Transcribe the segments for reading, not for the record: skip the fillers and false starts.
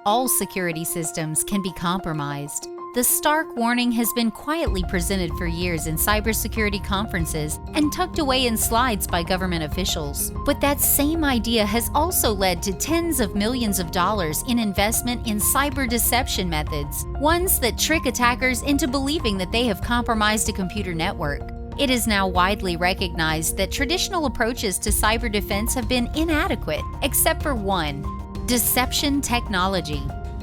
all security systems can be compromised. The stark warning has been quietly presented for years in cybersecurity conferences and tucked away in slides by government officials. But that same idea has also led to tens of millions of dollars in investment in cyber deception methods, ones that trick attackers into believing that they have compromised a computer network. It is now widely recognized that traditional approaches to cyber defense have been inadequate, except for one: deception technology.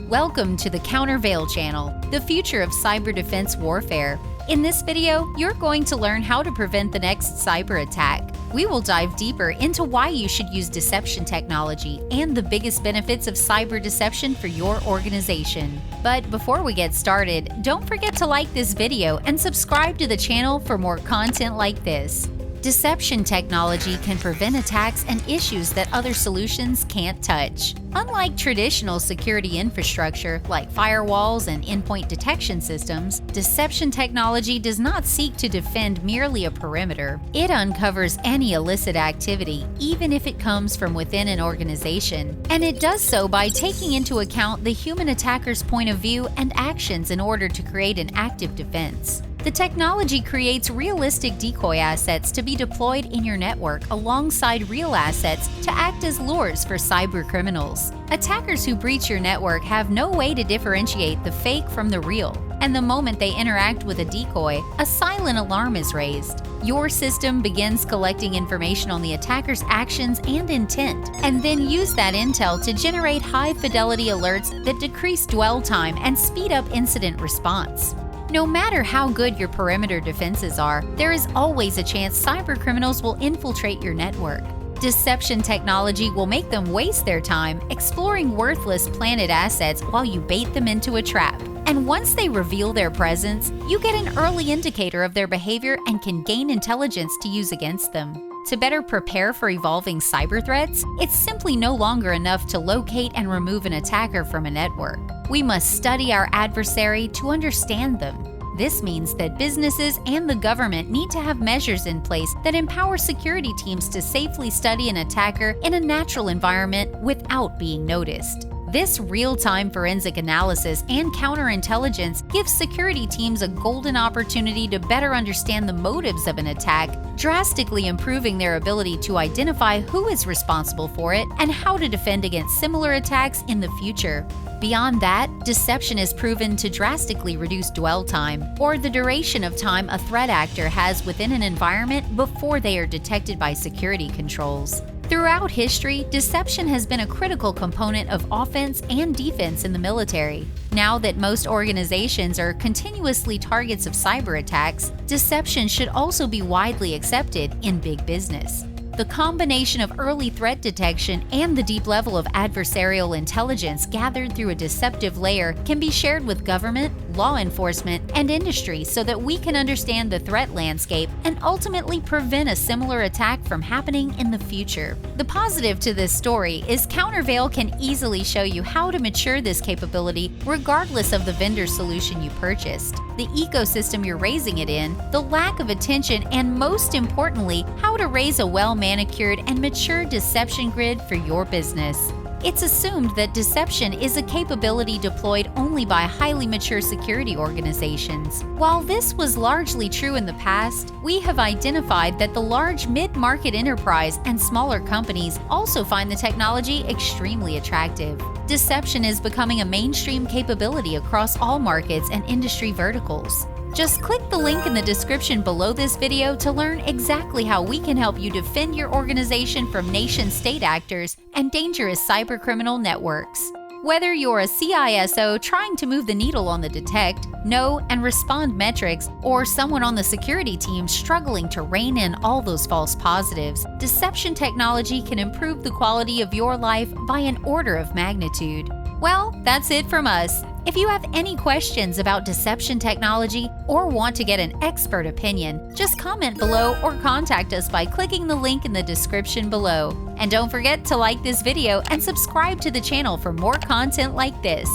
Welcome to the Counterveil channel, the future of cyber defense warfare. In this video, you're going to learn how to prevent the next cyber attack. We will dive deeper into why you should use deception technology and the biggest benefits of cyber deception for your organization. But before we get started, don't forget to like this video and subscribe to the channel for more content like this. Deception technology can prevent attacks and issues that other solutions can't touch. Unlike traditional security infrastructure like firewalls and endpoint detection systems, deception technology does not seek to defend merely a perimeter. It uncovers any illicit activity, even if it comes from within an organization, and it does so by taking into account the human attacker's point of view and actions in order to create an active defense. The technology creates realistic decoy assets to be deployed in your network alongside real assets to act as lures for cyber criminals. Attackers who breach your network have no way to differentiate the fake from the real, and the moment they interact with a decoy, a silent alarm is raised. Your system begins collecting information on the attacker's actions and intent, and then use that intel to generate high-fidelity alerts that decrease dwell time and speed up incident response. No matter how good your perimeter defenses are, there is always a chance cybercriminals will infiltrate your network. Deception technology will make them waste their time exploring worthless planted assets while you bait them into a trap. And once they reveal their presence, you get an early indicator of their behavior and can gain intelligence to use against them. To better prepare for evolving cyber threats, it's simply no longer enough to locate and remove an attacker from a network. We must study our adversary to understand them. This means that businesses and the government need to have measures in place that empower security teams to safely study an attacker in a natural environment without being noticed. This real-time forensic analysis and counterintelligence gives security teams a golden opportunity to better understand the motives of an attack, drastically improving their ability to identify who is responsible for it and how to defend against similar attacks in the future. Beyond that, deception is proven to drastically reduce dwell time, or the duration of time a threat actor has within an environment before they are detected by security controls. Throughout history, deception has been a critical component of offense and defense in the military. Now that most organizations are continuously targets of cyber attacks, deception should also be widely accepted in big business. The combination of early threat detection and the deep level of adversarial intelligence gathered through a deceptive layer can be shared with government, law enforcement, and industry so that we can understand the threat landscape and ultimately prevent a similar attack from happening in the future. The positive to this story is Counterveil can easily show you how to mature this capability regardless of the vendor solution you purchased, the ecosystem you're raising it in, the lack of attention, and most importantly, how to raise a well-manicured and mature deception grid for your business. It's assumed that deception is a capability deployed only by highly mature security organizations. While this was largely true in the past, we have identified that the large mid-market enterprise and smaller companies also find the technology extremely attractive. Deception is becoming a mainstream capability across all markets and industry verticals. Just click the link in the description below this video to learn exactly how we can help you defend your organization from nation-state actors and dangerous cybercriminal networks. Whether you're a CISO trying to move the needle on the detect, know, and respond metrics, or someone on the security team struggling to rein in all those false positives, deception technology can improve the quality of your life by an order of magnitude. Well, that's it from us. If you have any questions about deception technology or want to get an expert opinion, just comment below or contact us by clicking the link in the description below. And don't forget to like this video and subscribe to the channel for more content like this.